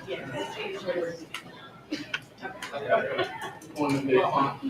On the big font.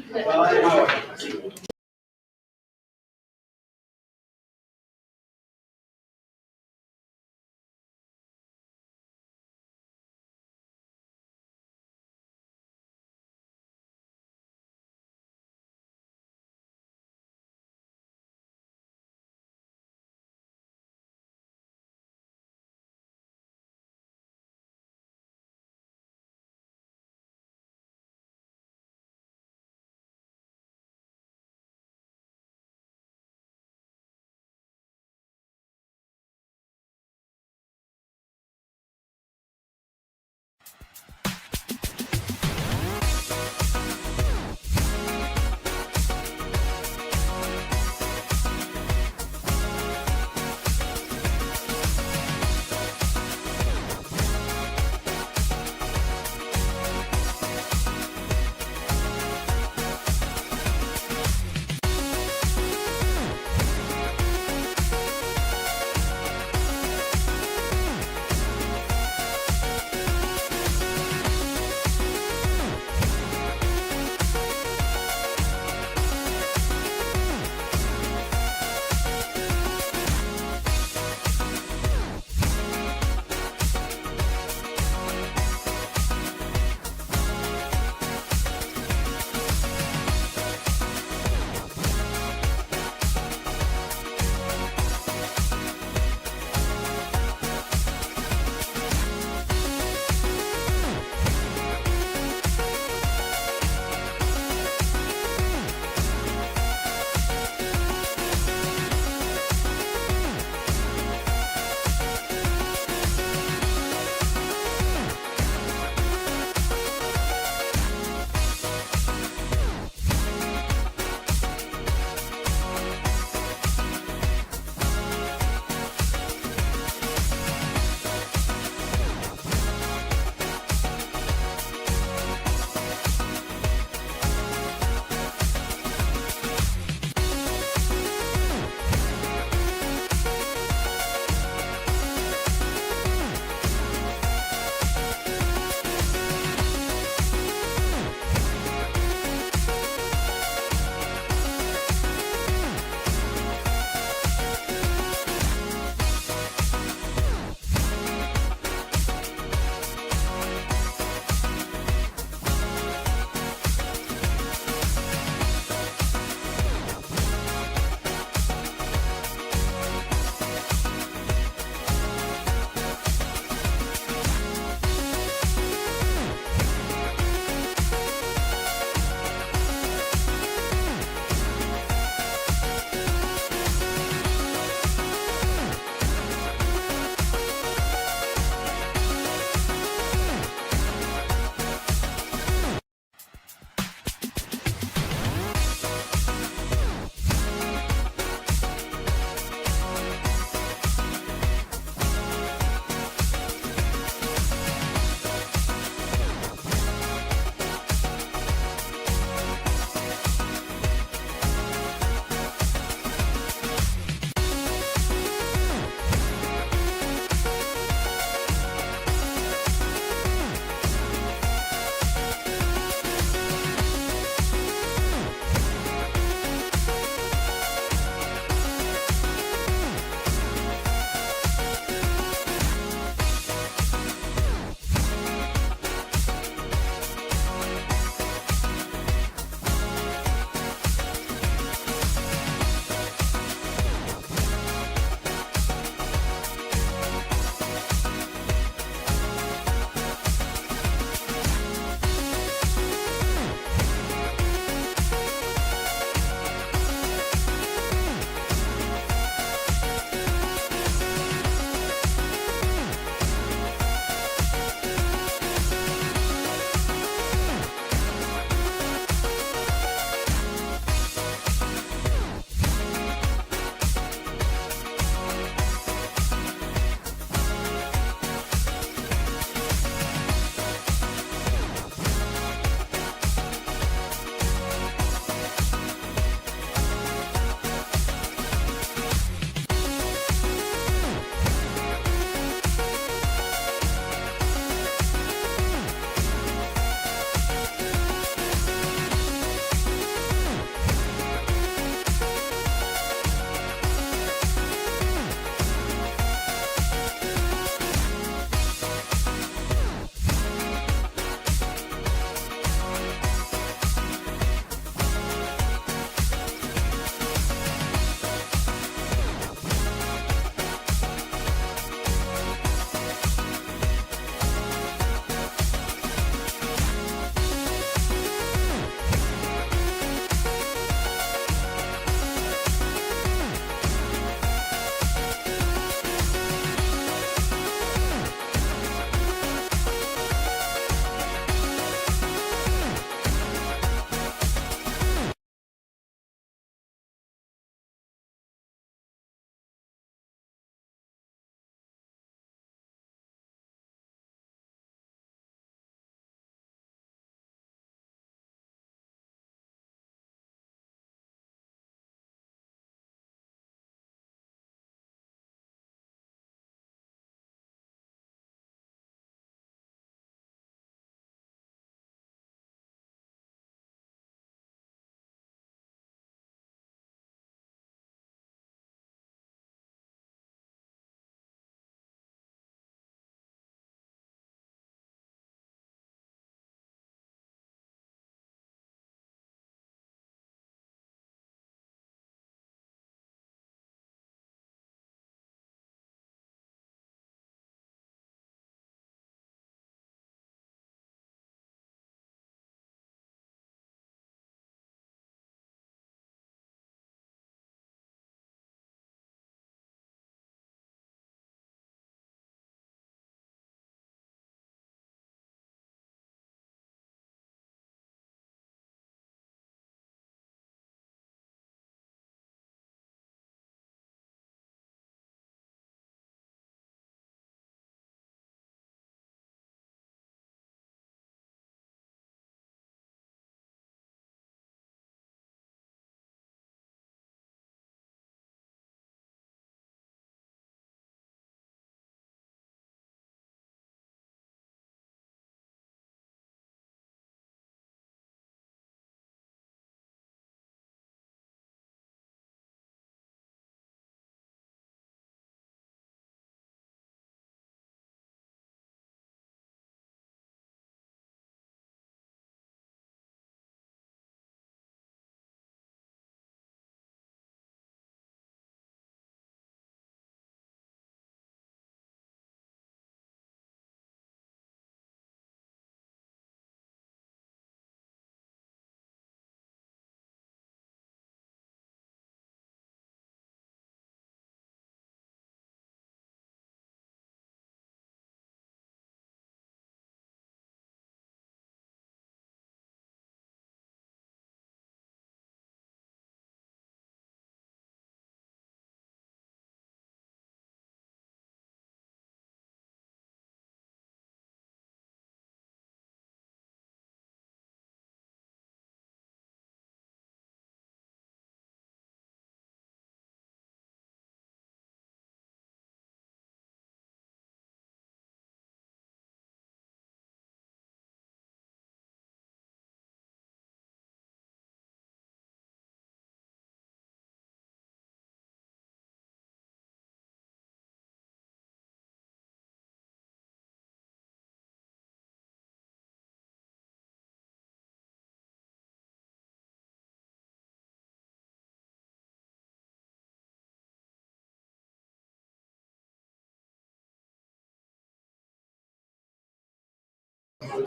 Go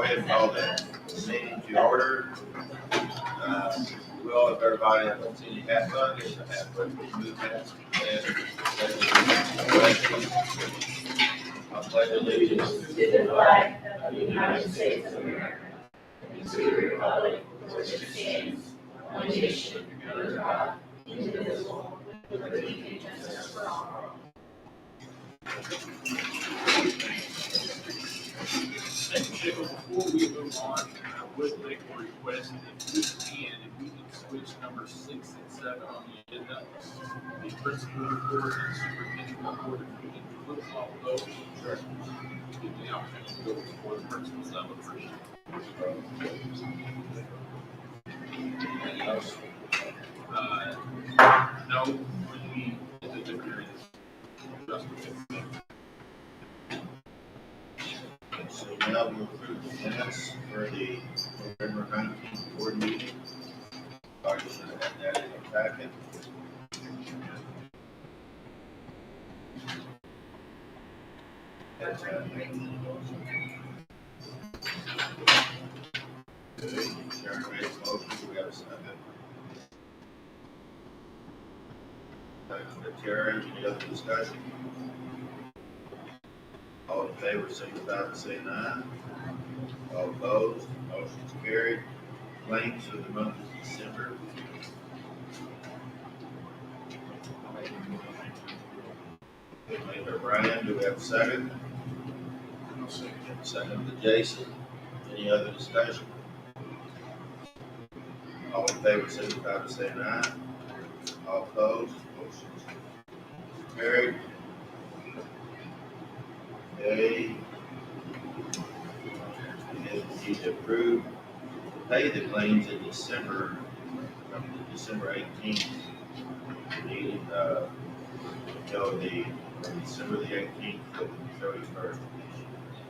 ahead and call the meeting to order. Will, if everybody has seen your hat done, get the hat, but move that. I'll pledge allegiance To the flag of the United States of America, and to the republic for which it stands, one nation, under God, indivisible, with liberty and justice for all. Thank you, Jacob. Before we move on, I would make a request if we can switch number 6 and 7 on the agenda. The principal report and superintendent report, if we can flip off those. Sure. Give me the opportunity to go before the principal's done with first. Anything else? No, when we did the period. So now we'll approve the minutes for the November 19th board meeting. I should have had that in the packet. Okay, Sharon made a motion, do we have a second? Second by Terry, any other discussion? All in favor, signify by saying aye. All opposed, motion's carried. Claims for the month of December. Made by Brian, do we have a second? Second by Jason. Any other discussion? All in favor, signify by saying aye. All opposed, motion's carried. Okay. We need to approve, pay the claims in December, from the December 18th meeting, until from December the 18th to the 31st.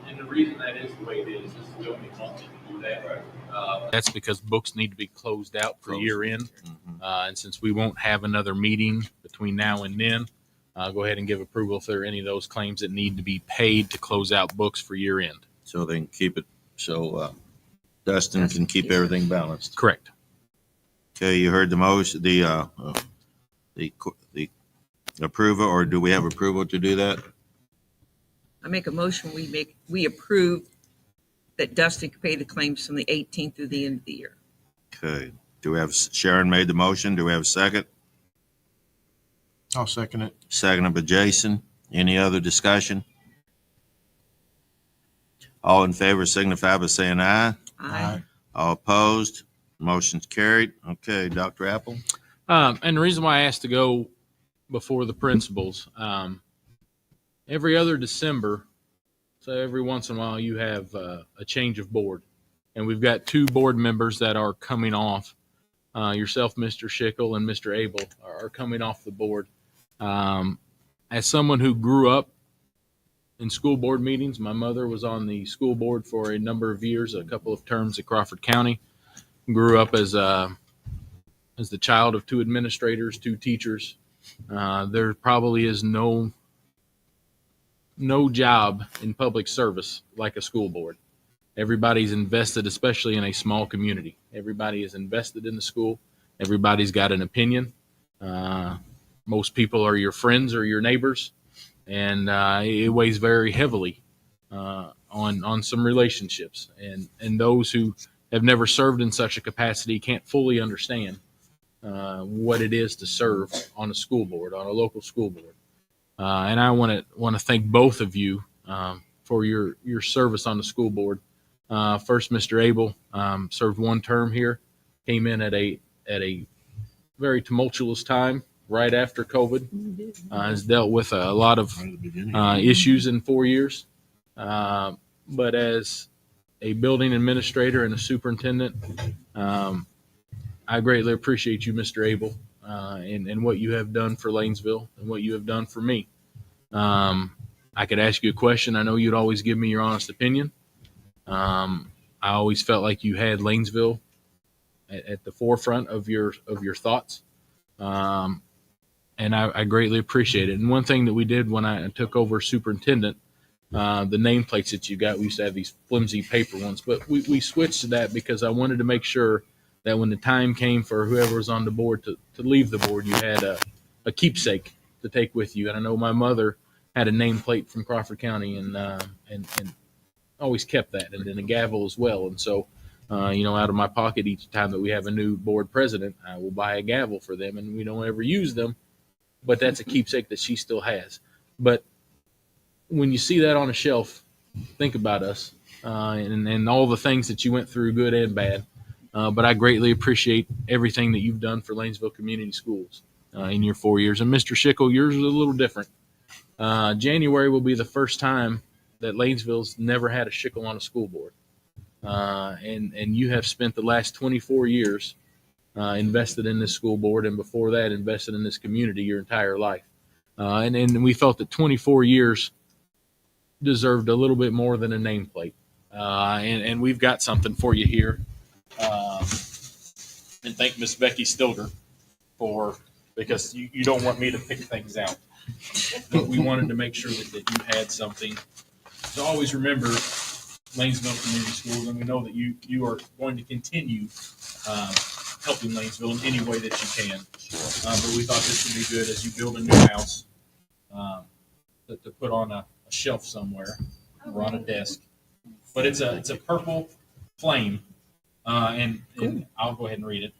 And the reason that is the way it is the only month you can do that. Right. That's because books need to be closed out for year end. Mm-hmm. And since we won't have another meeting between now and then, go ahead and give approval if there are any of those claims that need to be paid to close out books for year end. So they can keep it, Dustin can keep everything balanced. Correct. Okay, you heard the motion, the approval, or do we have approval to do that? I make a motion, we approve that Dustin can pay the claims from the 18th through the end of the year. Okay, do we have, Sharon made the motion, do we have a second? I'll second it. Seconded by Jason. Any other discussion? All in favor signify by saying aye. Aye. All opposed, motion's carried. Okay, Dr. Apple? And the reason why I asked to go before the principals, every other December, so every once in a while you have a change of board. And we've got 2 board members that are coming off. yourself, Mr. Schickel, and Mr. Abel are coming off the board. As someone who grew up in school board meetings, my mother was on the school board for a number of years, a couple of terms at Crawford County. Grew up as the child of two administrators, two teachers. There probably is no job in public service like a school board. Everybody's invested, especially in a small community. Everybody is invested in the school. Everybody's got an opinion. Most people are your friends or your neighbors, and it weighs very heavily on some relationships. And those who have never served in such a capacity can't fully understand what it is to serve on a school board, on a local school board. And I want to thank both of you for your service on the school board. First, Mr. Abel served one term here, came in at a very tumultuous time right after COVID. Has dealt with a lot of issues in 4 years. But as a building administrator and a superintendent, I greatly appreciate you, Mr. Abel, and what you have done for Lanesville and what you have done for me. I could ask you a question. I know you'd always give me your honest opinion. I always felt like you had Lanesville at the forefront of your thoughts. And I greatly appreciate it. And one thing that we did when I took over superintendent, the nameplates that you got, we used to have these flimsy paper ones, but we switched to that because I wanted to make sure that when the time came for whoever was on the board to leave the board, you had a keepsake to take with you. And I know my mother had a nameplate from Crawford County and always kept that, and then a gavel as well. And so, out of my pocket, each time that we have a new board president, I will buy a gavel for them, and we don't ever use them, but that's a keepsake that she still has. But when you see that on a shelf, think about us and all the things that you went through, good and bad. But I greatly appreciate everything that you've done for Lanesville Community Schools in your 4 years. And Mr. Schickel, yours is a little different. January will be the first time that Lanesville's never had a Schickel on a school board. And you have spent the last 24 years invested in this school board, and before that, invested in this community your entire life. And we felt that 24 years deserved a little bit more than a nameplate. And we've got something for you here. And thank Miss Becky Stilger because you don't want me to pick things out. But we wanted to make sure that you had something to always remember Lanesville Community Schools, and we know that you are going to continue helping Lanesville in any way that you can. But we thought this would be good as you build a new house to put on a shelf somewhere or on a desk. But it's a purple flame, and I'll go ahead and read it.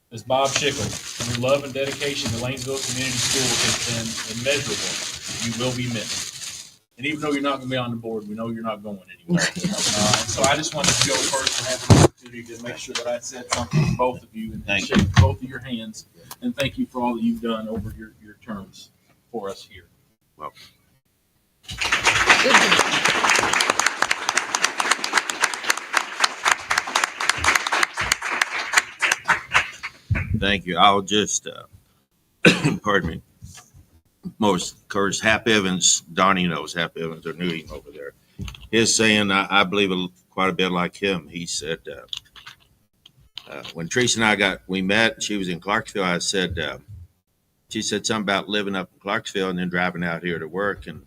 As Bob Schickel, your love and dedication to Lanesville Community Schools has been immeasurable. You will be missed. And even though you're not going to be on the board, we know you're not going anywhere. So I just wanted to go first and have an opportunity to make sure that I said something to both of you and shake both of your hands. And thank you for all that you've done over your terms for us here. Welcome. Thank you. I'll just, pardon me, of course, Hap Evans, Donnie knows Hap Evans, or knew him over there. His saying, I believe quite a bit like him. He said, when Teresa and we met, she was in Clarksville, I said, she said something about living up in Clarksville and then driving out here to work. And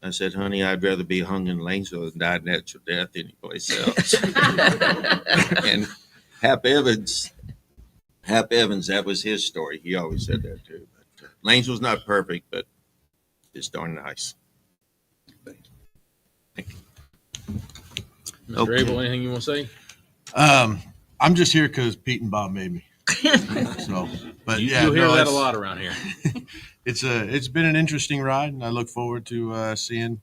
I said, honey, I'd rather be hung in Lanesville than die natural death anyplace else. And Hap Evans, that was his story. He always said that too. But Lanesville's not perfect, but it's darn nice. Thank you. Mr. Okay. Abel, anything you want to say? I'm just here because Pete and Bob made me. So, but You'll hear that a lot around here. It's been an interesting ride, and I look forward to seeing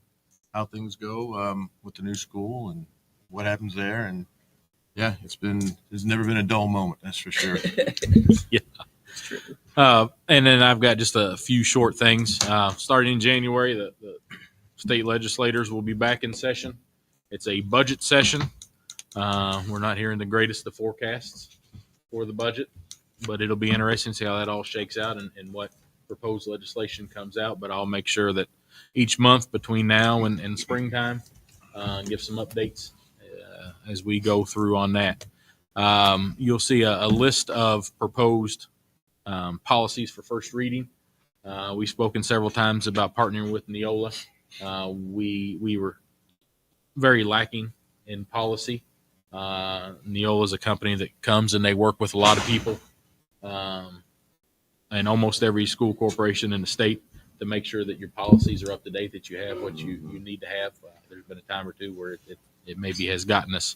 how things go with the new school and what happens there. And yeah, there's never been a dull moment, that's for sure. Yeah, it's true. And then I've got just a few short things. Starting in January, the state legislators will be back in session. It's a budget session. We're not hearing the greatest of forecasts. for the budget, but it'll be interesting to see how that all shakes out and what proposed legislation comes out. But I'll make sure that each month between now and springtime, give some updates as we go through on that. You'll see a list of proposed policies for first reading. We've spoken several times about partnering with Neola. We were very lacking in policy. Neola is a company that comes and they work with a lot of people and almost every school corporation in the state to make sure that your policies are up to date, that you have what you need to have. There's been a time or two where it maybe has gotten us,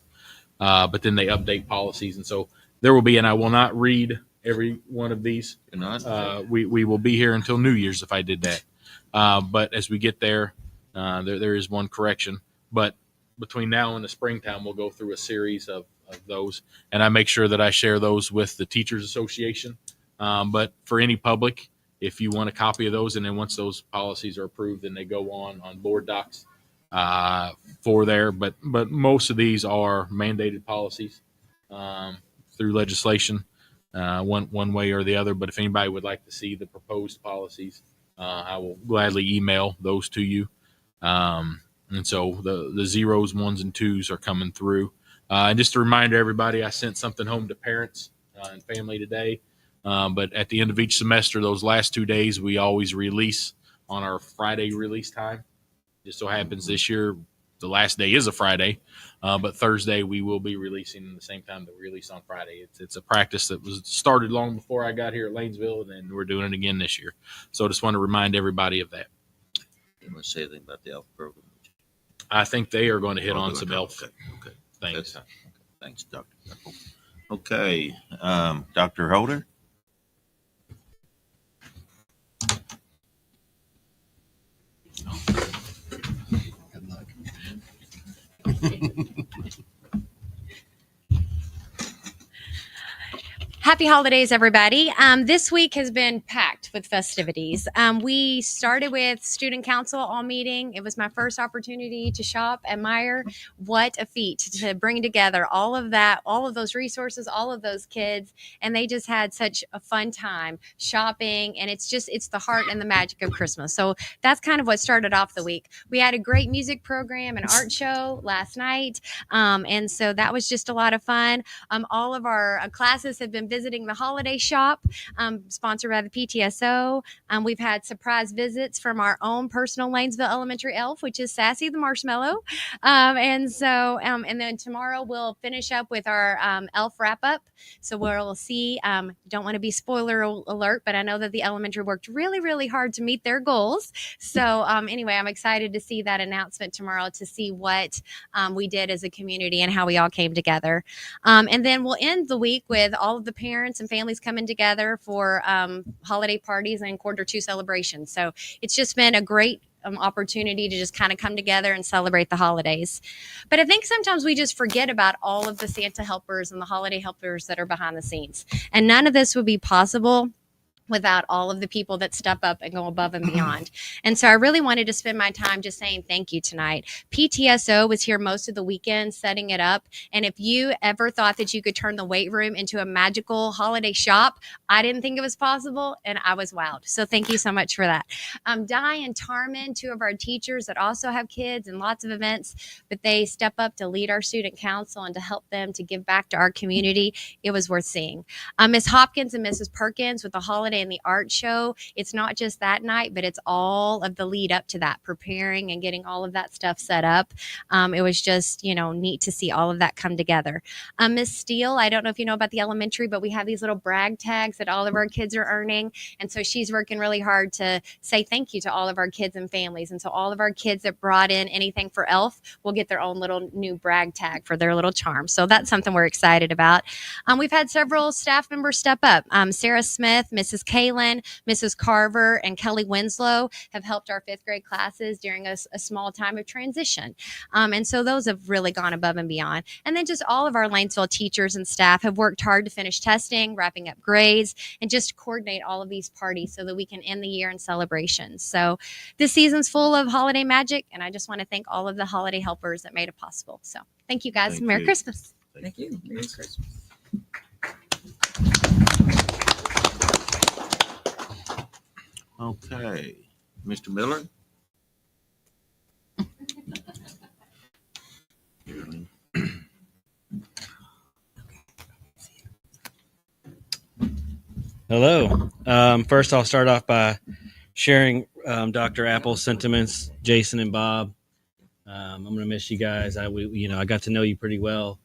but then they update policies. And so there will be, and I will not read every one of these. You're not? We will be here until New Year's if I did that. But as we get there, there is one correction. But between now and the springtime, we'll go through a series of those, and I make sure that I share those with the Teachers Association. But for any public, if you want a copy of those, and then once those policies are approved, then they go on board docs for there. But most of these are mandated policies through legislation, one way or the other. But if anybody would like to see the proposed policies, I will gladly email those to you. And so the zeros, ones, and twos are coming through. And just to remind everybody, I sent something home to parents and family today. But at the end of each semester, those last 2 days, we always release on our Friday release time. Just so happens this year, the last day is a Friday, but Thursday we will be releasing the same time that we release on Friday. It's a practice that was started long before I got here at Lanesville, and then we're doing it again this year. So I just want to remind everybody of that. You want to say anything about the ELF program? I think they are going to hit on some ELF things. Okay. Thanks, Dr. Pepple. Okay, Dr. Holder. Good luck. Happy holidays, everybody. This week has been packed with festivities. We started with student council all meeting. It was my first opportunity to shop at Meyer. What a feat to bring together all of that, all of those resources, all of those kids. And they just had such a fun time shopping. And it's the heart and the magic of Christmas. So that's kind of what started off the week. We had a great music program and art show last night. And so that was just a lot of fun. All of our classes have been visiting the holiday shop, sponsored by the PTSO. We've had surprise visits from our own personal Lanesville Elementary elf, which is Sassy the Marshmallow. And then tomorrow we'll finish up with our elf wrap up. So we'll see, don't want to be spoiler alert, but I know that the elementary worked really, really hard to meet their goals. So anyway, I'm excited to see that announcement tomorrow, to see what we did as a community and how we all came together. And then we'll end the week with all of the parents and families coming together for holiday parties and Q2 celebrations. So it's just been a great opportunity to just kind of come together and celebrate the holidays. But I think sometimes we just forget about all of the Santa helpers and the holiday helpers that are behind the scenes. And none of this would be possible without all of the people that step up and go above and beyond. And so I really wanted to spend my time just saying thank you tonight. PTSO was here most of the weekend setting it up. And if you ever thought that you could turn the weight room into a magical holiday shop, I didn't think it was possible, and I was wowed. So thank you so much for that. Di and Tarman, two of our teachers that also have kids and lots of events, but they step up to lead our student council and to help them to give back to our community. It was worth seeing. Miss Hopkins and Mrs. Perkins with the holiday and the art show. It's not just that night, but it's all of the lead up to that, preparing and getting all of that stuff set up. It was just, neat to see all of that come together. Miss Steele, I don't know if you know about the elementary, but we have these little brag tags that all of our kids are earning. And so she's working really hard to say thank you to all of our kids and families. And so all of our kids that brought in anything for ELF will get their own little new brag tag for their little charm. So that's something we're excited about. We've had several staff members step up. Sarah Smith, Mrs. Kalen, Mrs. Carver, and Kelly Winslow have helped our 5th grade classes during a small time of transition. And so those have really gone above and beyond. And then just all of our Lanesville teachers and staff have worked hard to finish testing, wrapping up grades, and just coordinate all of these parties so that we can end the year in celebrations. So this season's full of holiday magic, and I just want to thank all of the holiday helpers that made it possible. So thank you guys. Thank Merry you. Christmas. Thank you. Merry Christmas. Okay, Mr. Miller? Hello. First, I'll start off by sharing Dr. Apple's sentiments, Jason and Bob. I'm going to miss you guys. I got to know you pretty well.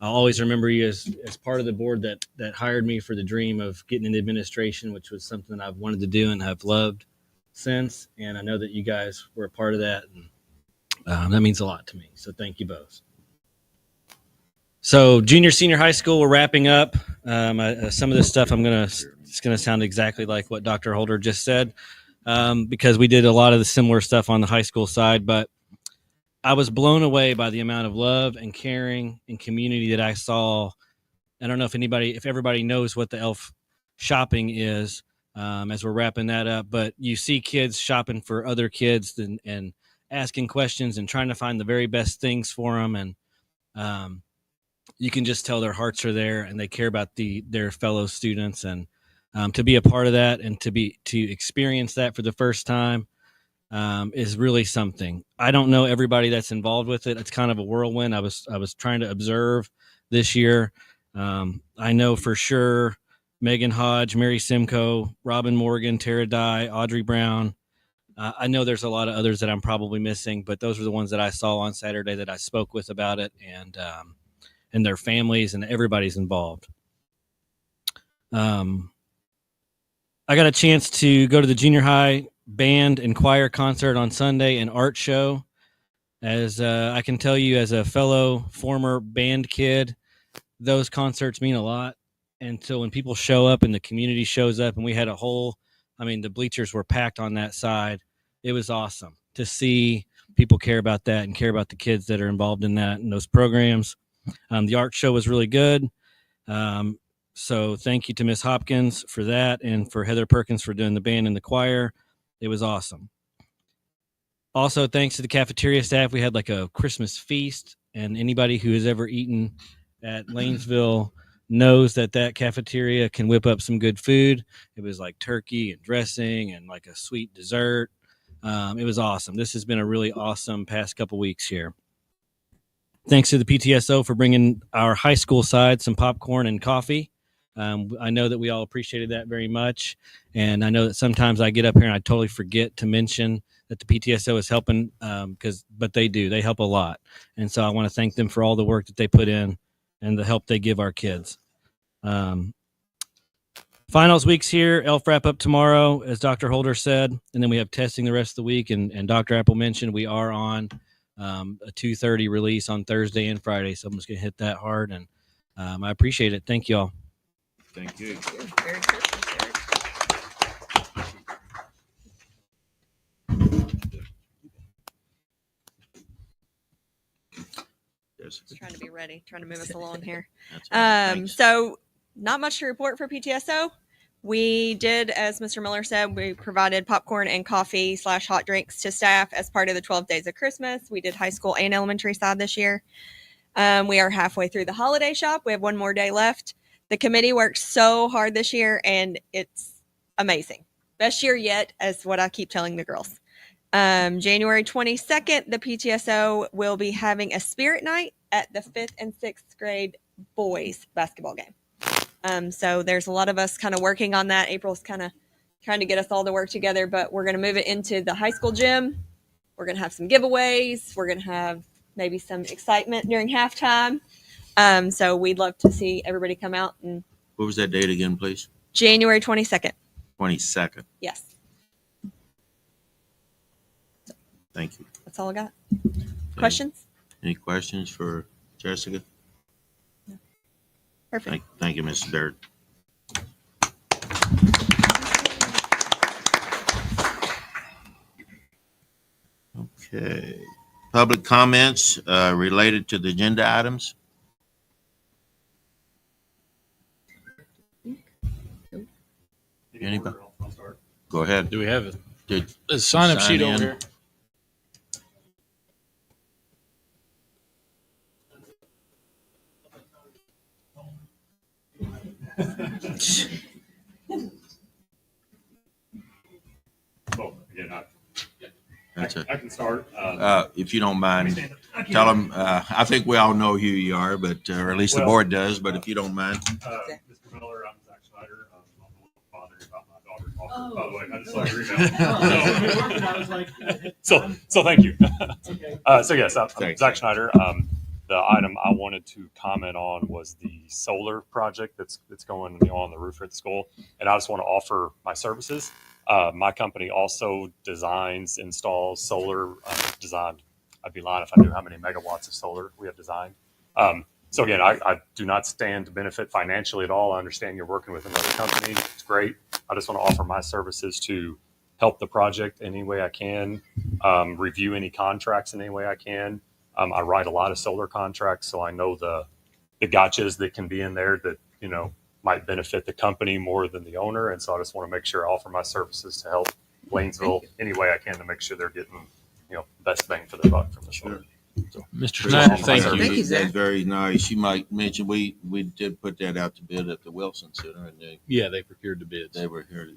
I'll always remember you as part of the board that hired me for the dream of getting into administration, which was something that I've wanted to do and have loved since. And I know that you guys were a part of that, and that means a lot to me. So thank you both. So junior, senior high school, we're wrapping up. Some of this stuff it's gonna sound exactly like what Dr. Holder just said, because we did a lot of the similar stuff on the high school side. But I was blown away by the amount of love and caring and community that I saw. I don't know if everybody knows what the ELF shopping is, as we're wrapping that up. But you see kids shopping for other kids and asking questions and trying to find the very best things for them, and you can just tell their hearts are there and they care about their fellow students, and to be a part of that and to experience that for the first time is really something. I don't know everybody that's involved with it. It's kind of a whirlwind. I was trying to observe this year. I know for sure Megan Hodge, Mary Simcoe, Robin Morgan, Tara Dye, Audrey Brown. I know there's a lot of others that I'm probably missing, but those are the ones that I saw on Saturday that I spoke with about it, and their families, and everybody's involved. I got a chance to go to the junior high band and choir concert on Sunday and art show. As I can tell you, as a fellow former band kid, those concerts mean a lot. And so when people show up and the community shows up, and we had the bleachers were packed on that side. It was awesome to see people care about that and care about the kids that are involved in that and those programs. The art show was really good. So thank you to Miss Hopkins for that, and for Heather Perkins for doing the band and the choir. It was awesome. Also, thanks to the cafeteria staff, we had like a Christmas feast, and anybody who has ever eaten at Lanesville knows that cafeteria can whip up some good food. It was like turkey and dressing and like a sweet dessert. It was awesome. This has been a really awesome past couple weeks here. Thanks to the PTSO for bringing our high school side some popcorn and coffee. I know that we all appreciated that very much. And I know that sometimes I get up here and I totally forget to mention that the PTSO is helping, but they do. They help a lot. And so I want to thank them for all the work that they put in and the help they give our kids. Finals week's here. ELF wrap up tomorrow, as Dr. Holder said. And then we have testing the rest of the week. And Dr. Apple mentioned we are on a 2:30 release on Thursday and Friday. So I'm just going to hit that hard. And I appreciate it. Thank you all. Thank you. Merry Christmas, Eric. Yes. Just trying to be ready, trying to move us along here. That's all right. Thanks. So not much to report for PTSO. We did, as Mr. Miller said, we provided popcorn and coffee / hot drinks to staff as part of the 12 days of Christmas. We did high school and elementary side this year. We are halfway through the holiday shop. We have one more day left. The committee worked so hard this year, and it's amazing. Best year yet, as what I keep telling the girls. January 22nd, the PTSO will be having a spirit night at the 5th and 6th grade boys basketball game. So there's a lot of us kind of working on that. April's kind of trying to get us all to work together, but we're going to move it into the high school gym. We're going to have some giveaways. We're going to have maybe some excitement during halftime. So we'd love to see everybody come out. And What was that date again, please? January 22nd. 22nd. Yes. Thank you. That's all I got. Questions? Any questions for Jessica? Perfect. Thank you, Mrs. Dirt. Okay. Public comments related to the agenda items. Anybody? Go ahead. Do we have it? Did A sign up sheet sign over in? here. again, That's it. I can start. If you don't mind, Stand up. I can- tell them, I think we all know who you are, but, or at least the Well, board does, but if you don't mind. Mr. Miller, I'm Zach Schneider. I'm the father about my daughter. By the way, I just saw your email. So thank you. So yes, I'm Thanks. Zach Schneider. The item I wanted to comment on was the solar project that's going on the roof at the school, and I just want to offer my services. My company also designs, installs solar. Designed. I'd be lying if I knew how many megawatts of solar we have designed. So again, I do not stand to benefit financially at all. I understand you're working with another company. It's great. I just want to offer my services to help the project any way I can, review any contracts in any way I can. I write a lot of solar contracts, so I know the gotchas that can be in there that, might benefit the company more than the owner. And so I just want to make sure I offer my services to help Waynesville any way I can to make sure they're getting, best bang for their buck from the solar. So, Mr. Appreciate Schneider, it. thank Thank you. Thank you, Zach. That's very nice. You might mention, we did put that out to bid at the Wilson Center, and Yeah, they procured the bids. they were here to,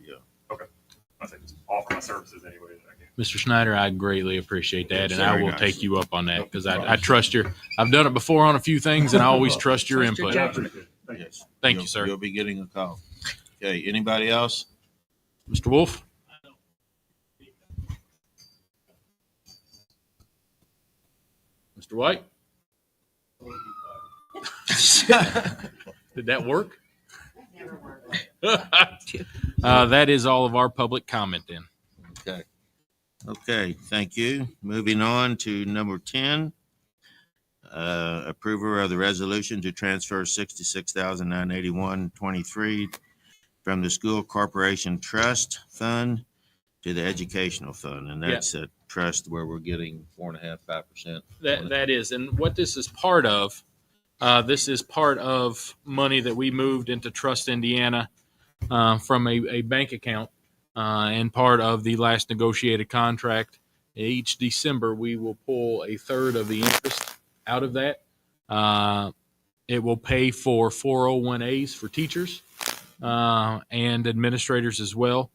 I think just offer my services any way that I can. Mr. Schneider, I greatly appreciate that, and I Very will nice. take you up on that because I trust I've done it before on a few things, and I always trust your Trust your input. judgment. Thank you. yes. Thank you, You'll- sir. You'll be getting a call. Okay, anybody else? Mr. Wolf? Mr. White? Did that work? That is all of our public comment then. Okay. Okay, thank you. Moving on to number 10. Approval of the resolution to transfer $66,981.23 from the School Corporation Trust Fund to the Educational Fund. And that's a trust where we're getting 4.5%, 5%. That is, and what this is part of money that we moved into Trust Indiana from a bank account and part of the last negotiated contract. Each December, we will pull a third of the interest out of that. It will pay for 401As for teachers and administrators as well.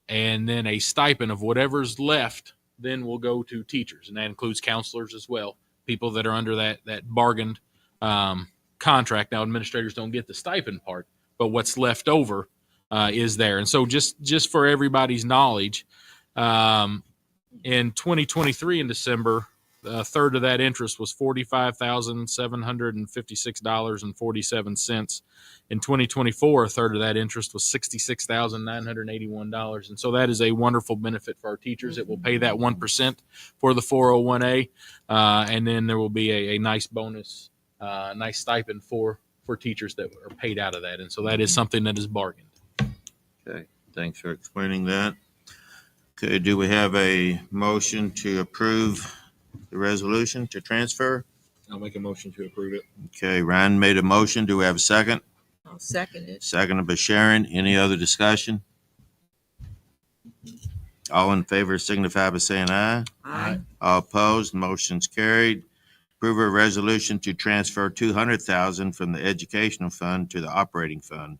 And then a stipend of whatever's left then will go to teachers. And that includes counselors as well, people that are under that bargained contract. Now, administrators don't get the stipend part, but what's left over is there. And so just for everybody's knowledge, in 2023 in December, a third of that interest was $45,756.47. In 2024, a third of that interest was $66,981. And so that is a wonderful benefit for our teachers. It will pay that 1% for the 401A. And then there will be a nice bonus, nice stipend for teachers that are paid out of that. And so that is something that is bargained. Okay, thanks for explaining that. Okay, do we have a motion to approve the resolution to transfer? I'll make a motion to approve it. Okay, Ryan made a motion. Do we have a second? I'll second it. Seconded by Sharon. Any other discussion? All in favor signify by saying aye. Aye. All opposed, motion's carried. Approve a resolution to transfer $200,000 from the educational fund to the operating fund.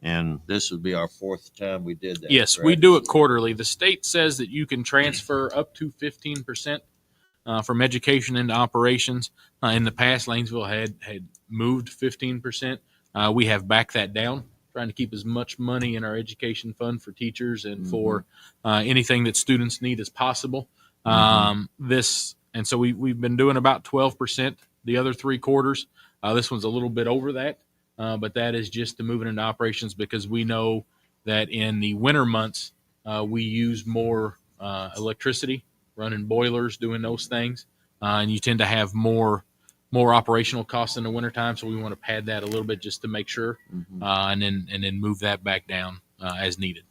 And this would be our fourth time we did that. Yes, we correct? do it quarterly. The state says that you can transfer up to 15% from education into operations. In the past, Lanesville had moved 15%. We have backed that down, trying to keep as much money in our education fund for teachers and for anything that students need as possible. And so we've been doing about 12% the other 3 quarters. This one's a little bit over that. But that is just to move it into operations because we know that in the winter months, we use more electricity, running boilers, doing those things. And you tend to have more operational costs in the wintertime. So we want to pad that a little bit just to make sure and then move that back down as needed.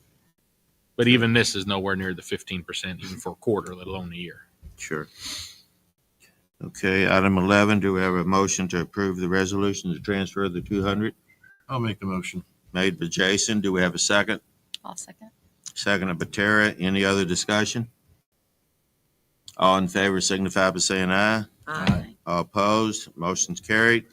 But even this is nowhere near the 15%, even for a quarter, let alone a year. Sure. Okay, item 11, do we have a motion to approve the resolution to transfer the 200? I'll make the motion. Made by Jason. Do we have a second? I'll second. Seconded by Tara. Any other discussion? All in favor signify by saying aye. Aye. All opposed, motion's carried.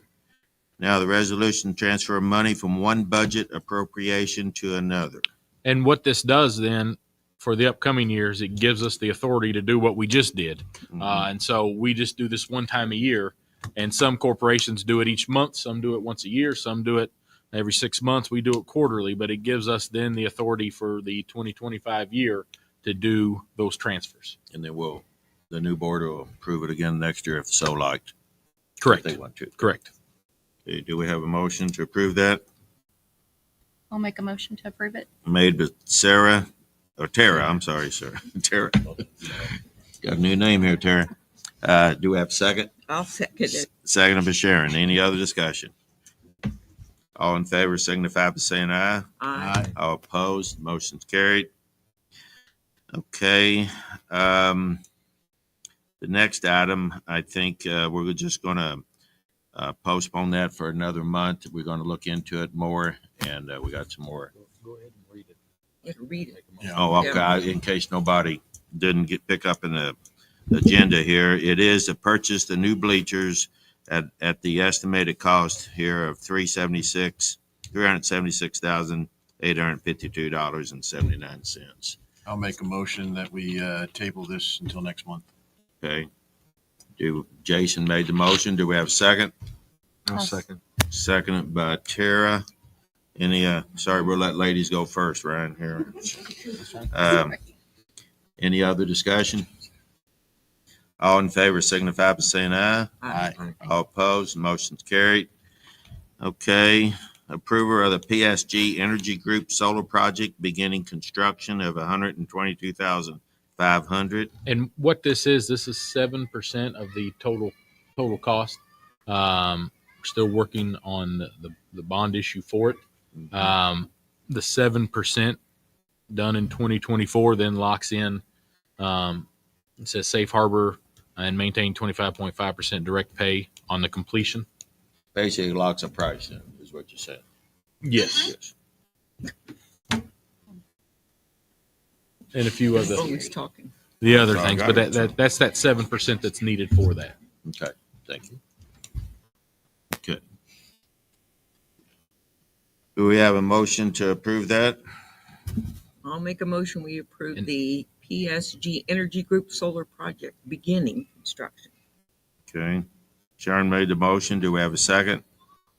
Now the resolution to transfer money from one budget appropriation to another. And what this does then for the upcoming years, it gives us the authority to do what we just did. Mhm. And so we just do this one time a year. And some corporations do it each month. Some do it once a year. Some do it every 6 months. We do it quarterly, but it gives us then the authority for the 2025 year to do those transfers. And then the new board will approve it again next year if so liked. Correct. If they want to. Correct. Okay, do we have a motion to approve that? I'll make a motion to approve it. Made by Tara. I'm sorry, sir. Tara. Got a new name here, Tara. Do we have a second? I'll second it. Second by Sharon. Any other discussion? All in favor signify by saying aye. Aye. All opposed, motion's carried. Okay. The next item, I think we're just going to postpone that for another month. We're going to look into it more, and we got some more. Go ahead and read it. You can read it. Oh, okay. In case nobody didn't pick up in the agenda here, it is to purchase the new bleachers at the estimated cost here of $376,852.79. I'll make a motion that we table this until next month. Okay. Jason made the motion. Do we have a second? I'll second. Seconded by Tara. Sorry, we'll let ladies go first, Ryan, here. Any other discussion? All in favor signify by saying aye. Aye. All opposed, motion's carried. Okay, approval of the PSG Energy Group Solar Project beginning construction of $122,500. And what this is 7% of the total cost. We're still working on the bond issue for it. The 7% done in 2024 then locks in, it says safe harbor and maintain 25.5% direct pay on the completion. Basically locks a price in, is what you said. Yes. And a few of Always talking. the other things, but that's that 7% that's needed for that. Okay, thank you. Okay. Do we have a motion to approve that? I'll make a motion. We approve the PSG Energy Group Solar Project beginning construction. Okay. Sharon made the motion. Do we have a second?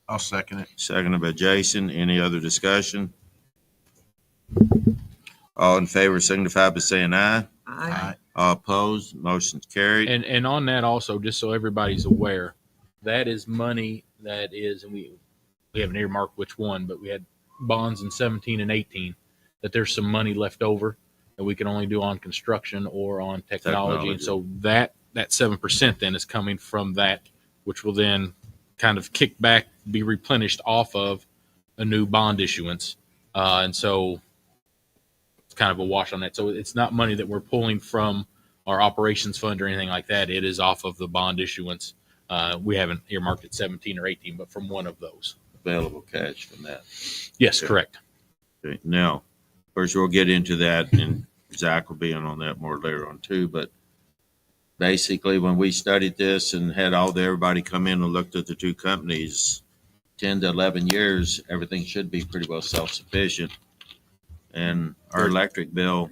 I'll second it. Seconded by Jason. Any other discussion? All in favor signify by saying aye. Aye. All opposed, motion's carried. And on that also, just so everybody's aware, that is money that is, and we haven't earmarked which one, but we had bonds in 17 and 18, that there's some money left over that we can only do on construction or on technology. And so that 7% then is coming from that, which will then kind of kick back, be replenished off of a new bond issuance. And so it's kind of a wash on that. So it's not money that we're pulling from our operations fund or anything like that. It is off of the bond issuance. We haven't earmarked it 17 or 18, but from one of those. Available cash from that. Yes, Okay. correct. Okay. Now, first we'll get into that, and Zach will be in on that more later on too. But basically, when we studied this and had everybody come in and looked at the two companies, 10 to 11 years, everything should be pretty well self-sufficient. And our electric bill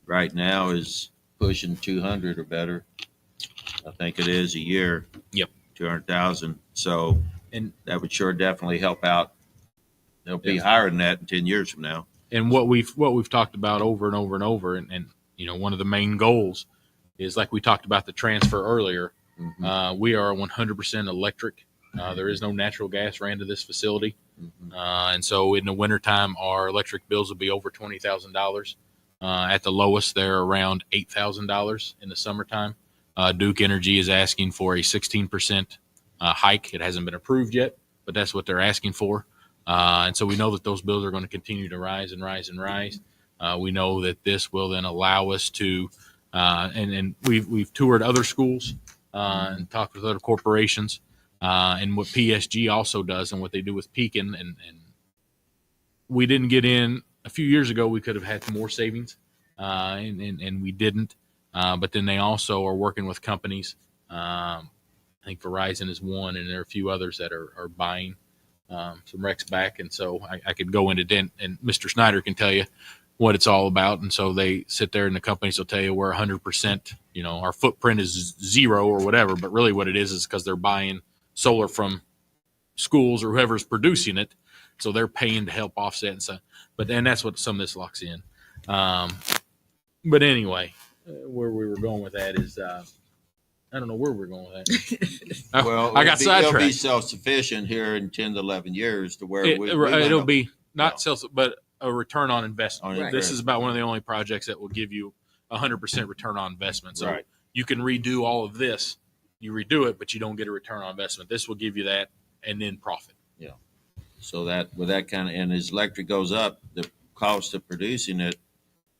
right now is pushing 200 or better. I think it is a year. Yep. 200,000. So, And that would sure definitely help out. They'll be higher than that in 10 years from now. and what we've talked about over and over and over, and you know, one of the main goals is, like we talked about the transfer earlier. Mhm. We are 100% electric. There is no natural gas ran to this facility. Mhm. And so in the wintertime, our electric bills will be over $20,000. At the lowest, they're around $8,000 in the summertime. Duke Energy is asking for a 16% hike. It hasn't been approved yet, but that's what they're asking for. And so we know that those bills are going to continue to rise and rise and rise. We know that this will then allow us to, and we've toured other schools and talked with other corporations. And what PSG also does and what they do with Pekin, and we didn't get in a few years ago. We could have had more savings, and we didn't. But then they also are working with companies. I think Verizon is one, and there are a few others that are buying some RECs back. And so I could go into and Mr. Snyder can tell you, what it's all about. And so they sit there and the companies will tell you we're 100%, our footprint is 0 or whatever. But really what it is because they're buying solar from schools or whoever's producing it. So they're paying to help offset and stuff. But then that's what some of this locks in. But anyway, where we were going with that is, I don't know where we're going with that. Well, I got it'll be sidetracked. self-sufficient here in 10 to 11 years to where It'll be not sales, but a return on investment. On This is about one of the only projects that will give you 100% return on investment. So Right. you can redo all of this. You redo it, but you don't get a return on investment. This will give you that and then profit. So that with that kind of, and as electric goes up, the cost of producing it,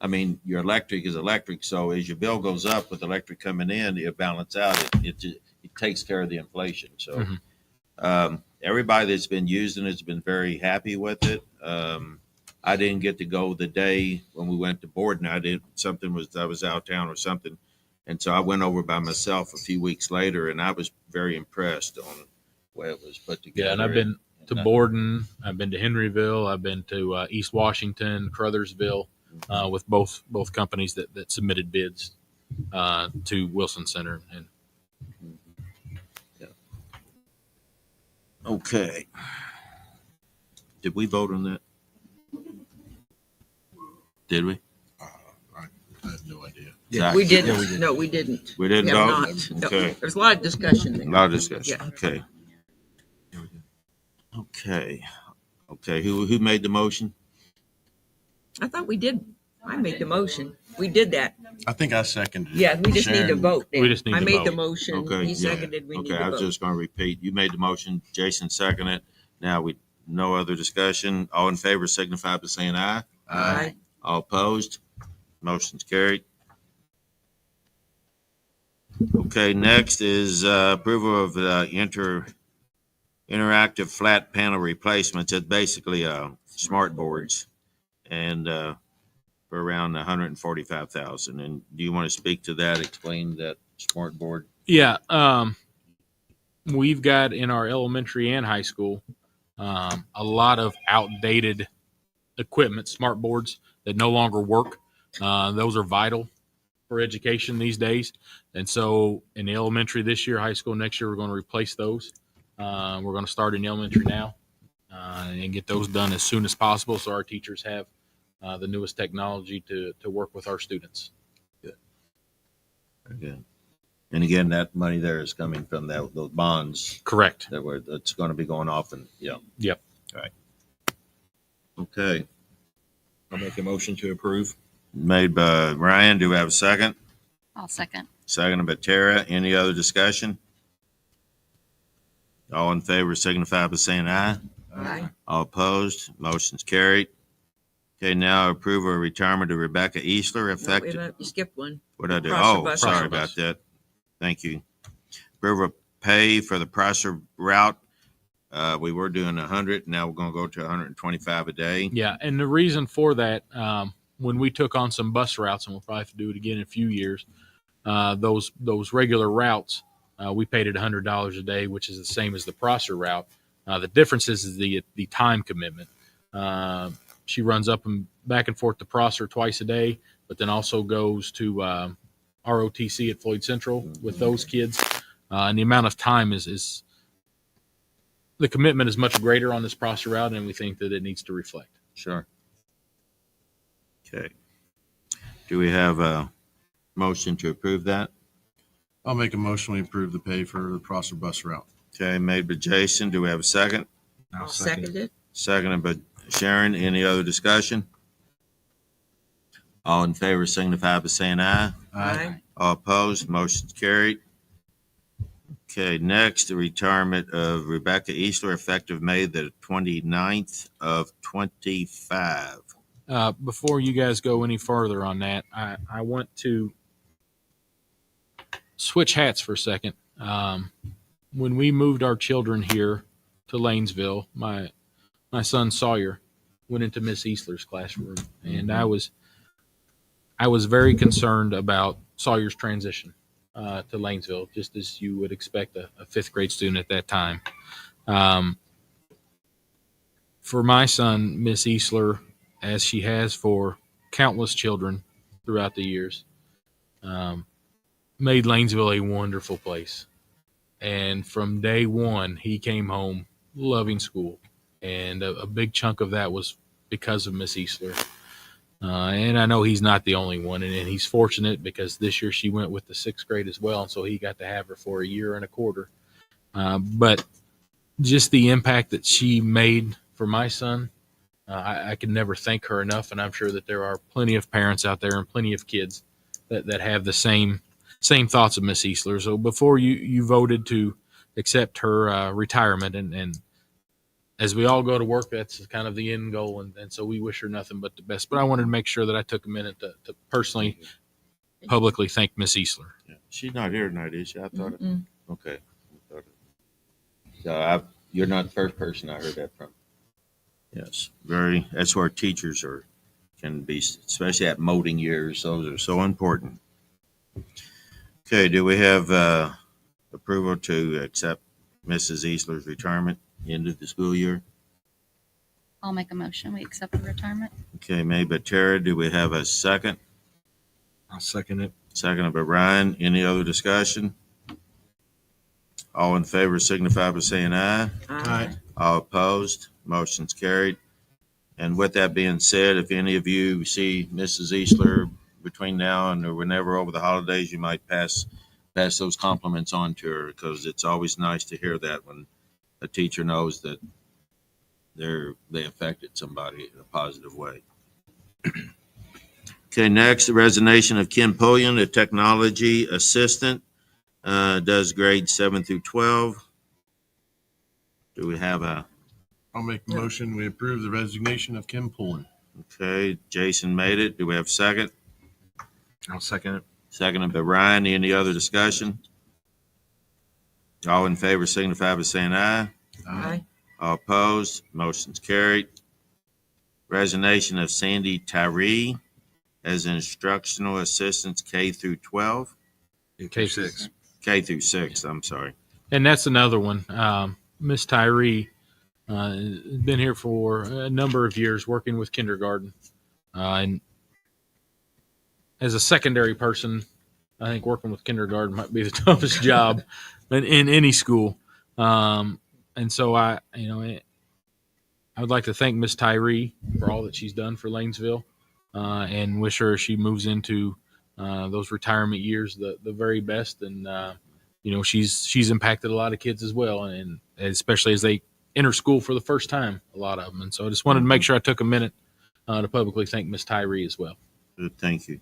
I mean, your electric is electric. So as your bill goes up with electric coming in, it balance out. It takes care of the inflation. So everybody that's been using it's been very happy with it. I didn't get to go the day when we went to Borden. I was out of town or something. And so I went over by myself a few weeks later and I was very impressed on the way it was put together. Yeah, and I've been to Borden, I've been to Henryville, I've been to East Washington, Crothersville, with both companies that submitted bids to Wilson Center. And Okay. Did we vote on that? Did we? I have no idea. Zach? We didn't. No, we didn't. We didn't We have vote? not. No. Okay. There's a lot of discussion A there. lot of discussion. Yeah. Okay. Okay. Who made the motion? I thought we did. I made the motion. We did that. I think I seconded it. Yeah, we just need to Sharon- vote. then. We just need I to made the vote. motion. Okay, He yeah. seconded. We need Okay, to I was vote. just going to repeat. You made the motion. Jason seconded. Now no other discussion. All in favor signify by saying aye. Aye. All opposed? Motion's carried. Okay, next is approval of interactive flat panel replacements. It's basically smart boards and for around 145,000. And do you want to speak to that? Explain that smart board. yeah, we've got in our elementary and high school a lot of outdated equipment, smart boards that no longer work. Those are vital for education these days. And so in the elementary this year, high school next year, we're going to replace those. We're going to start in elementary now and get those done as soon as possible so our teachers have the newest technology to work with our students. Good. And again, that money there is coming from those bonds Correct. that's going to be going off and Yep. All right. Okay. I'll make a motion to approve. Made by Ryan. Do we have a second? I'll second. Seconded by Tara. Any other discussion? All in favor signify by saying aye. Aye. All opposed? Motion's carried. Okay, now approve a retirement of Rebecca Easler No, wait a effective. minute, you skipped one. What did I do? Prosser Oh, bus. sorry Prosser about bus. that. Thank you. Approve of pay for the Prosser route. We were doing 100. Now we're going to go to 125 a day. Yeah. And the reason for that, when we took on some bus routes, and we'll probably have to do it again in a few years, those regular routes, we paid at $100 a day, which is the same as the Prosser route. The difference is the time commitment. She runs up and back and forth to Prosser twice a day, but then also goes to ROTC at Floyd Central with those kids. And the amount of time is the commitment is much greater on this Prosser route, and we think that it needs to reflect. Sure. Okay. Do we have a motion to approve that? I'll make a motion. We approve the pay for the Prosser bus route. Okay, made by Jason. Do we have a second? I'll second it. Seconded by Sharon. Any other discussion? All in favor signify by saying aye. Aye. All opposed? Motion's carried. Okay, next, the retirement of Rebecca Easler effective May the 29th of 25. Before you guys go any further on that, I want to switch hats for a second. When we moved our children here to Lanesville, my son Sawyer went into Miss Easler's classroom, and I was very concerned about Sawyer's transition to Lanesville, just as you would expect a fifth grade student at that time. For my son, Miss Easler, as she has for countless children throughout the years. Made Lanesville a wonderful place. And from day one, he came home loving school. And a big chunk of that was because of Miss Eastler. And I know he's not the only one. And he's fortunate because this year she went with the 6th grade as well. And so he got to have her for a year and a quarter. But just the impact that she made for my son, I can never thank her enough. And I'm sure that there are plenty of parents out there and plenty of kids that have the same thoughts of Miss Eastler. So before you voted to accept her retirement, and as we all go to work, that's kind of the end goal. And so we wish her nothing but the best. But I wanted to make sure that I took a minute to personally, publicly thank Miss Eastler. Yeah. She's not here tonight, is she? I thought. Mm-mm. Okay. So you're not the first person I heard that from. Yes, that's where teachers can be, especially at molding years. Those are so important. Okay, do we have approval to accept Mrs. Eastler's retirement end of the school year? I'll make a motion. We accept the retirement. Okay, made by Tara. Do we have a second? I'll second it. Seconded by Ryan. Any other discussion? All in favor signify by saying aye. Aye. All opposed, motion's carried. And with that being said, if any of you see Mrs. Eastler between now and or whenever over the holidays, you might pass those compliments on to her, because it's always nice to hear that when a teacher knows that they affected somebody in a positive way. Okay, next, the resignation of Kim Pulliam, a technology assistant, does grades 7 through 12. Do we have I'll make the motion. We approve the resignation of Kim Pullen. okay, Jason made it. Do we have a second? I'll second it. Seconded by Ryan. Any other discussion? All in favor signify by saying aye. Aye. All opposed, motion's carried. Resignation of Sandy Tyree as instructional assistant K through 12. K6. K through 6, I'm sorry. And that's another one. Miss Tyree has been here for a number of years working with kindergarten. And as a secondary person, I think working with kindergarten might be the toughest job in any school. And so I would like to thank Miss Tyree for all that she's done for Lanesville, and wish her as she moves into those retirement years the very best. And she's impacted a lot of kids as well, and especially as they enter school for the first time, a lot of them. And so I just wanted to make sure I took a minute to publicly thank Miss Tyree as well. Good, thank you.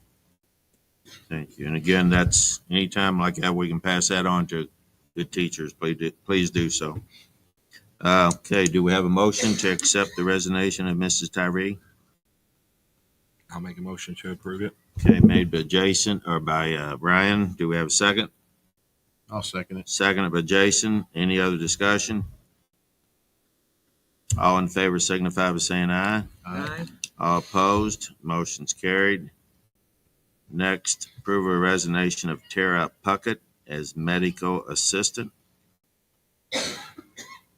Thank you. And again, that's anytime like that, we can pass that on to good teachers. Please do so. Okay, do we have a motion to accept the resignation of Mrs. Tyree? I'll make a motion to approve it. Okay, made by Jason or by Ryan. Do we have a second? I'll second it. Seconded by Jason. Any other discussion? All in favor signify by saying aye. Aye. All opposed, motion's carried. Next, approve a resignation of Tara Puckett as medical assistant.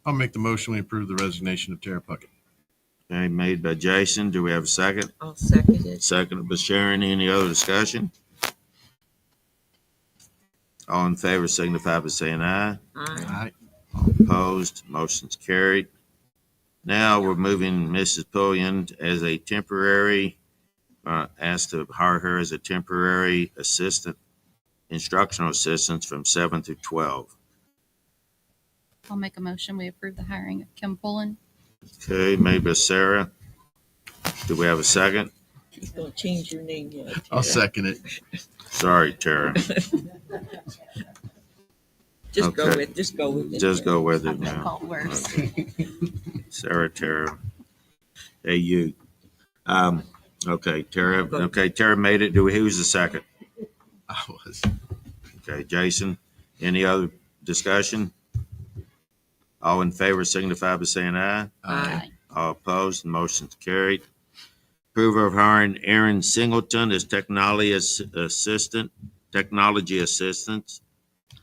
I'll make the motion. We approve the resignation of Tara Puckett. Okay, made by Jason. Do we have a second? I'll second it. Seconded by Sharon. Any other discussion? All in favor signify by saying aye. Aye. Aye. All opposed, motion's carried. Now we're moving Mrs. Pulliam as a temporary, asked to hire her as a temporary assistant, instructional assistant from 7 through 12. I'll make a motion. We approve the hiring of Kim Pullen. Okay, made by Sarah. Do we have a second? He's going to change your name yet. I'll second it. Sorry, Tara. Just go Okay. with it. Just go with it I've been now. called worse. Sarah, Tara. Hey, you. Okay, Tara. Okay, Tara made it. Who's the second? I was. Okay, Jason. Any other discussion? All in favor signify by saying aye. Aye. All opposed, motion's carried. Approval of hiring Aaron Singleton as technology assistant.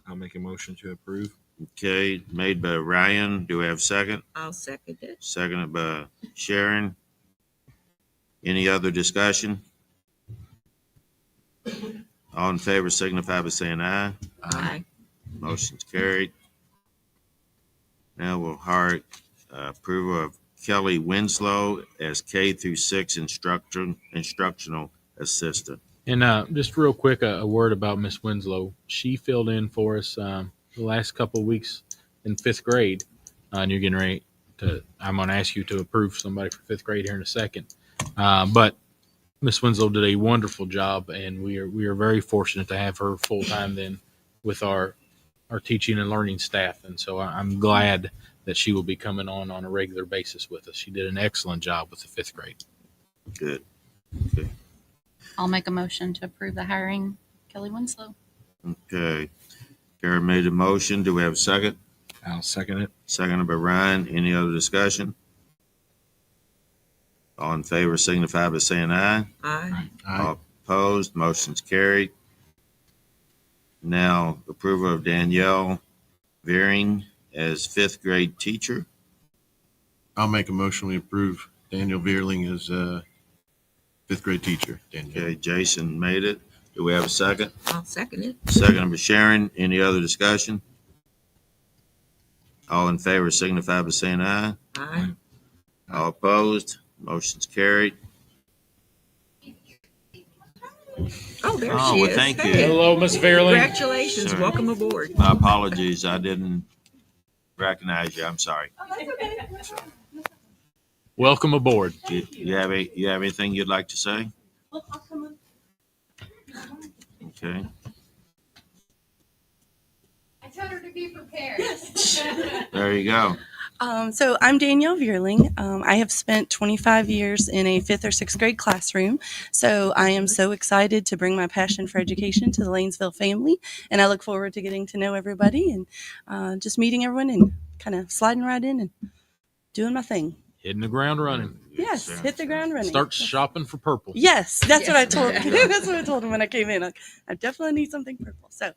I'll make a motion to approve. Okay, made by Ryan. Do we have a second? I'll second it. Seconded by Sharon. Any other discussion? All in favor signify by saying aye. Aye. Motion's carried. Now we'll heart approval of Kelly Winslow as K through 6 instructional assistant. And just real quick, a word about Miss Winslow. She filled in for us the last couple of weeks in fifth grade, and you're getting ready to. I'm going to ask you to approve somebody for fifth grade here in a second. But Miss Winslow did a wonderful job, and we are very fortunate to have her full time then with our teaching and learning staff. And so I'm glad that she will be coming on a regular basis with us. She did an excellent job with the fifth grade. Good. I'll make a motion to approve the hiring Kelly Winslow. Okay. Karen made a motion. Do we have a second? I'll second it. Seconded by Ryan. Any other discussion? All in favor signify by saying aye. Aye. All opposed, motion's carried. Now, approval of Danielle Veering as fifth grade teacher. I'll make a motion. We approve Daniel Veerling as a fifth grade teacher. Daniel. Okay, Jason made it. Do we have a second? I'll second it. Seconded by Sharon. Any other discussion? All in favor signify by saying aye. Aye. All opposed, motion's carried. Oh, there Oh, she well, is. thank you. Hey, Hello, Miss Fairley. congratulations. Sorry. Welcome aboard. My apologies, I didn't recognize you. I'm sorry. Welcome aboard. You have anything you'd like to say? Okay. I told her to be prepared. There you go. So I'm Danielle Veerling. I have spent 25 years in a fifth or sixth grade classroom. So I am so excited to bring my passion for education to the Lanesville family. And I look forward to getting to know everybody and just meeting everyone and kind of sliding right in and doing my thing. Hitting the ground running. Yes, hit the ground running. Start shopping for purple. Yes, that's what I told Yes. That's what I told him when I came in. I definitely need something purple. So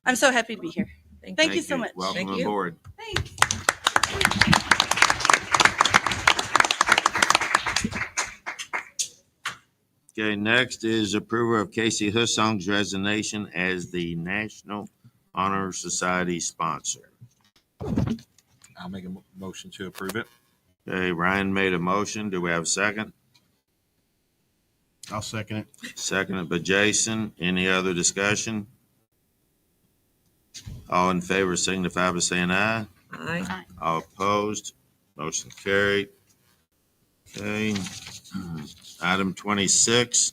I'm so happy to be here. Thank you so much. Welcome Thank you. aboard. Thanks. Okay, next is approval of Casey Hussong's resignation as the National Honor Society sponsor. I'll make a motion to approve it. Okay, Ryan made a motion. Do we have a second? I'll second it. Seconded by Jason. Any other discussion? All in favor signify by saying aye. Aye. All opposed, motion carried. Okay, item 26.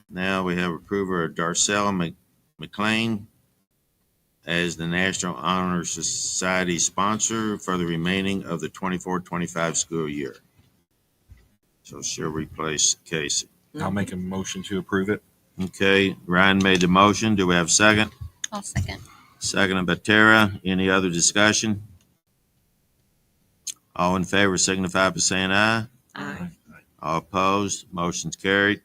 Now we have approval of Darcella McLean as the National Honor Society sponsor for the remaining of the 24-25 school year. So she'll replace Casey. I'll make a motion to approve it. Okay, Ryan made the motion. Do we have a second? I'll second. Seconded by Tara. Any other discussion? All in favor signify by saying aye. Aye. All opposed, motion's carried.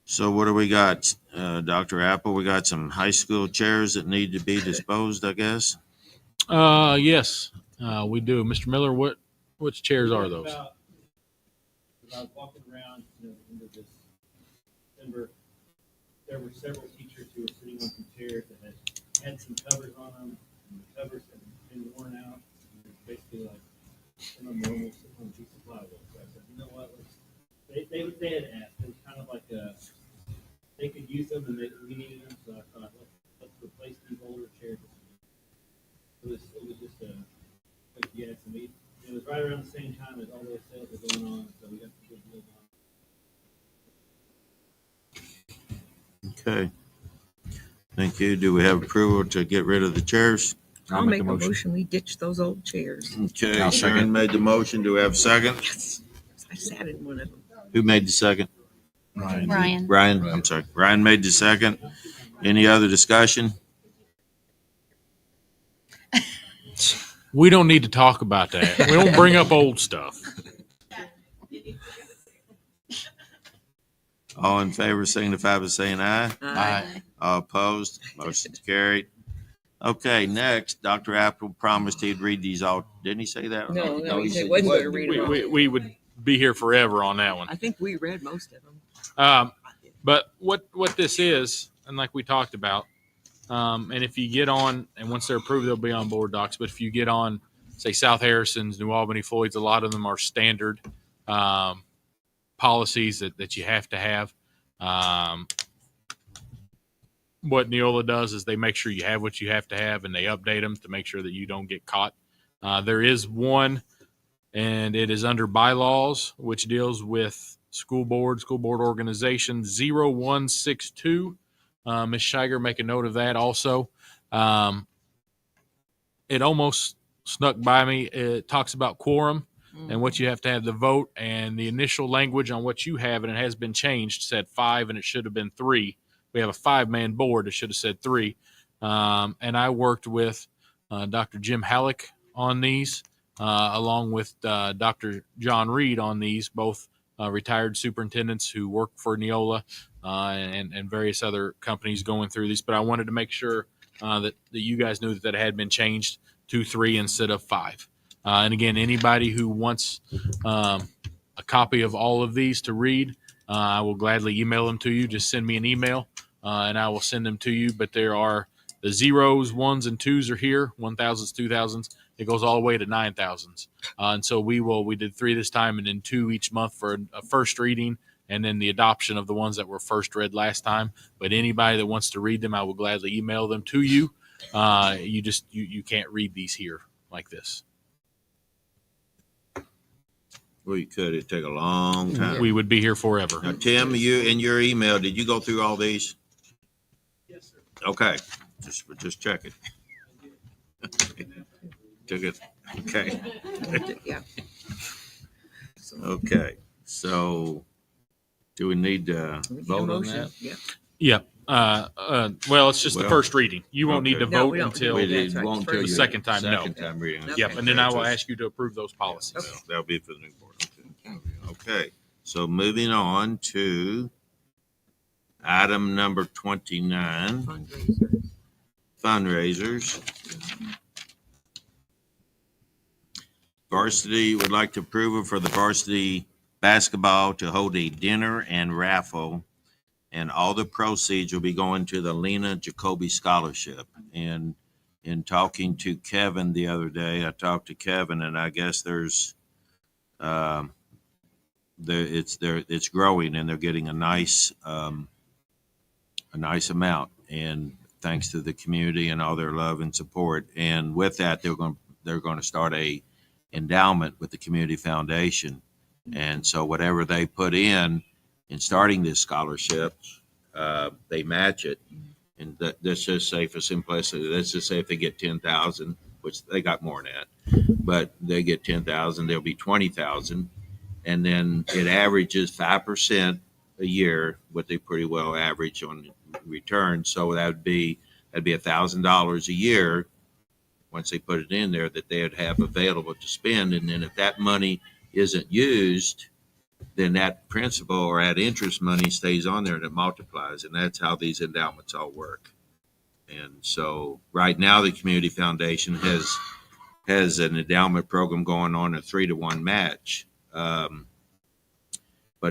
So what do we got, Dr. Apple? We got some high school chairs that need to be disposed, I guess. Yes, we do. Mr. Miller, which chairs are those? As I was walking around into this December, there were several teachers who were sitting on some chairs that had some covers on them, and the covers had been worn out. And it's basically like a normal sitting on a piece of plywood. So I said, you know what? They had asked. It was kind of like they could use them and we needed them. So I thought, let's replace these older chairs. It was just like you had some. It was right around the same time as all those sales were going on, so we got some good deals on. Okay. Thank you. Do we have approval to get rid of the chairs? I'll make a motion. We ditch those old chairs. Okay, I'll Sharon second. made the motion. Do we have a second? Yes. I sat in one of them. Who made the second? Ryan. Ryan, I'm sorry. Ryan made the second. Any other discussion? We don't need to talk about that. We don't bring up old stuff. All in favor signify by saying aye. Aye. All opposed, motion's carried. Okay, next, Dr. Apple promised he'd read these all. Didn't he say that? No, he he said said- wasn't going to read them all. We would be here forever on that one. I think we read most of them. But what this is, and like we talked about, and if you get on, and once they're approved, they'll be on board docs. But if you get on, say, South Harrison's, New Albany, Floyd's, a lot of them are standard policies that you have to have. What Neola does is they make sure you have what you have to have, and they update them to make sure that you don't get caught. There is one, and it is under bylaws, which deals with school board organization 0162. Ms. Shiger, make a note of that also. It almost snuck by me. It talks about quorum and what you have to have the vote, and the initial language on what you have, and it has been changed, said 5 and it should have been 3. We have a 5-man board. It should have said 3. And I worked with Dr. Jim Halleck on these, along with Dr. John Reed on these, both retired superintendents who work for Neola and various other companies going through these. But I wanted to make sure that you guys knew that it had been changed to 3 instead of 5. And again, anybody who wants a copy of all of these to read, I will gladly email them to you. Just send me an email and I will send them to you. But there are the 0s, 1s, and 2s are here, 1,000s, 2,000s. It goes all the way to 9,000s. And so we did 3 this time and then 2 each month for a first reading, and then the adoption of the ones that were first read last time. But anybody that wants to read them, I will gladly email them to you. You can't read these here like this. Well, you could. It'd take a long time. We would be here forever. Now, Tim, you in your email, did you go through all these? Yes, sir. Okay, just check it. Took it. Okay. Yeah. Okay. So, do we need to We need a vote on motion. that? Yeah. Yeah. Well, it's just the Well, first reading. You won't need to okay. No, vote we don't. until We That's did right. won't First until the you second time, no. Second time reading. Nope. Yep. And then I will Okay. ask you to approve those policies. Okay. That'll be for the new board. Okay. So moving on to item number 29, Fundraisers. fundraisers. Varsity would like to approve it for the varsity basketball to hold a dinner and raffle, and all the proceeds will be going to the Lena Jacoby Scholarship. And in talking to Kevin the other day, I talked to Kevin, and I guess it's growing, and they're getting a nice amount, and thanks to the community and all their love and support. And with that, they're going to start a endowment with the community foundation, and so whatever they put in starting this scholarship, they match it. And let's just say, for simplicity, let's just say if they get 10,000, which they got more than that, but they get 10,000, there'll be 20,000, and then it averages 5% a year, what they pretty well average on return. So that'd be $1,000 a year once they put it in there that they'd have available to spend. And then if that money isn't used, then that principal or that interest money stays on there and it multiplies. And that's how these endowments all work. And so right now the Community Foundation has an endowment program going on, a 3-to-1 match. But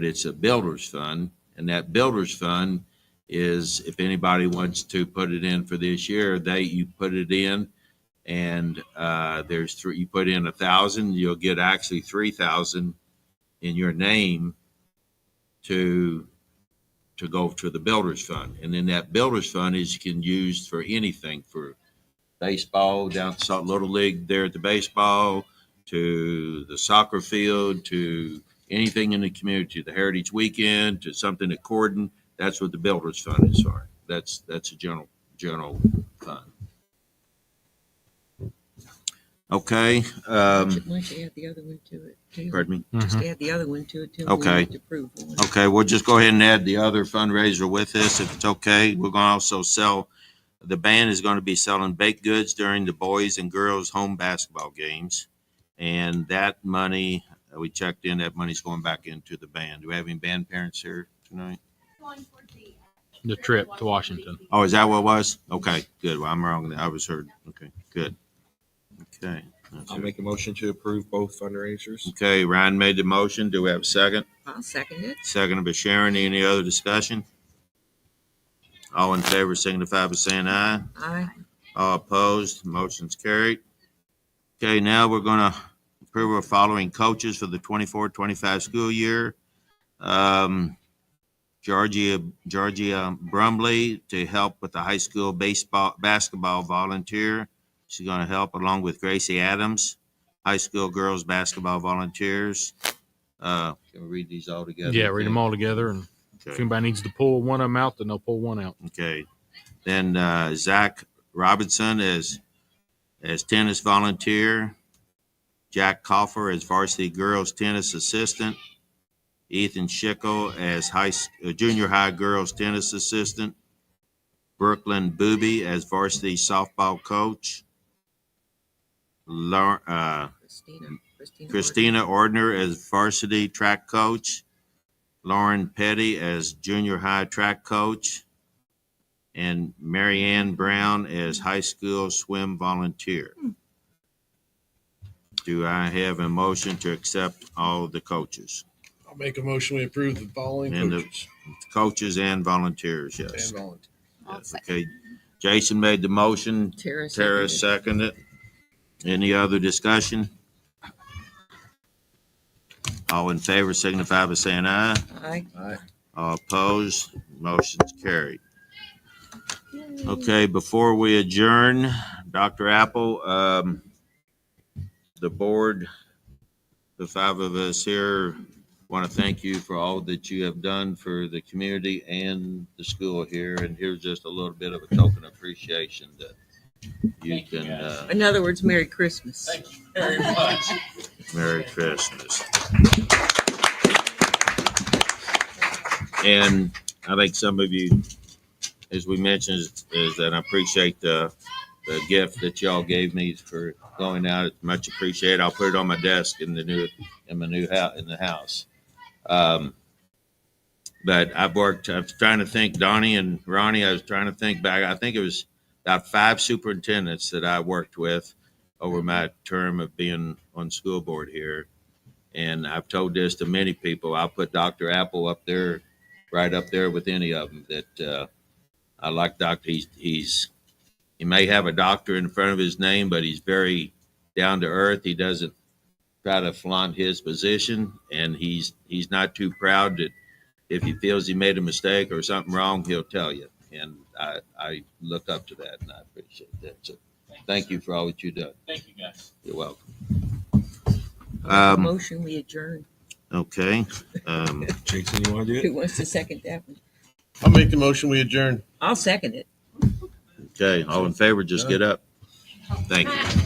it's a builder's fund, and that builder's fund is, if anybody wants to put it in for this year, you put it in, and you put in 1,000, you'll get actually 3,000 in your name to go to the builder's fund. And then that builder's fund can use for anything, for baseball down at Little League there at the baseball, to the soccer field, to anything in the community, the Heritage Weekend, to something at Corden. That's what the builder's fund is for. That's a general fund. Okay. Why don't you add the other one to it, too? Pardon me? Just add the other one to it, too. Okay. We need to approve one. Okay, we'll just go ahead and add the other fundraiser with this, if it's okay. We're going to also the band is going to be selling baked goods during the boys and girls home basketball games. And that money, we checked in, that money's going back into the band. Do we have any band parents here tonight? The trip to Washington. Oh, is that what it was? Okay, good. Well, I'm wrong. I was heard. Okay, good. Okay. I'll make a motion to approve both fundraisers. Okay, Ryan made the motion. Do we have a second? I'll second it. Second by Sharon. Any other discussion? All in favor signify by saying aye. Aye. All opposed, motion's carried. Okay, now we're gonna approve our following coaches for the 24-25 school year. Georgia Brumley to help with the high school basketball volunteer. She's gonna help along with Gracie Adams, high school girls basketball volunteers. Can we read these all together? Yeah, read them all together, and if Okay. anybody needs to pull one of them out, then they'll pull one out. Okay. Then Zach Robinson as tennis volunteer. Jack Coffer as varsity girls tennis assistant. Ethan Schickel as junior high girls tennis assistant. Brooklyn Booby as varsity softball coach. Christina Ordner as varsity track coach. Lauren Petty as junior high track coach. And Marianne Brown as high school swim volunteer. Do I have a motion to accept all the coaches? I'll make a motion. We approve the following And coaches. Coaches and volunteers, yes. And volunteers. Yes, okay. Jason made the motion. Tara Tara seconded. Any other discussion? All in favor signify by saying aye. Aye. Aye. All opposed, motion's carried. Okay, before we adjourn, Dr. Apple, the board, the five of us here, want to thank you for all that you have done for the community and the school here. And here's just a little bit of a token of appreciation that you can. In other words, Merry Christmas. Thank you very much. Merry Christmas. And I think some of you, as we mentioned, is that I appreciate the gift that y'all gave me for going out. It's much appreciated. I'll put it on my desk in my new house in the house. But I was trying to think, Donnie and Ronnie, I was trying to think back. I think it was about 5 superintendents that I worked with over my term of being on school board here. And I've told this to many people. I'll put Dr. Apple up there, right up there with any of them. That I like Dr. He may have a doctor in front of his name, but he's very down to earth. He doesn't try to flaunt his position, and he's not too proud that if he feels he made a mistake or something wrong, he'll tell you. And I look up to that, and I appreciate that. So thank you for all that you've done. Thank you, guys. You're welcome. Motion, we adjourn. Okay. Jason, you want to do Who it? wants to second that one? I'll make the motion. We adjourn. I'll second it. Okay. All in favor, just get up. Thank you.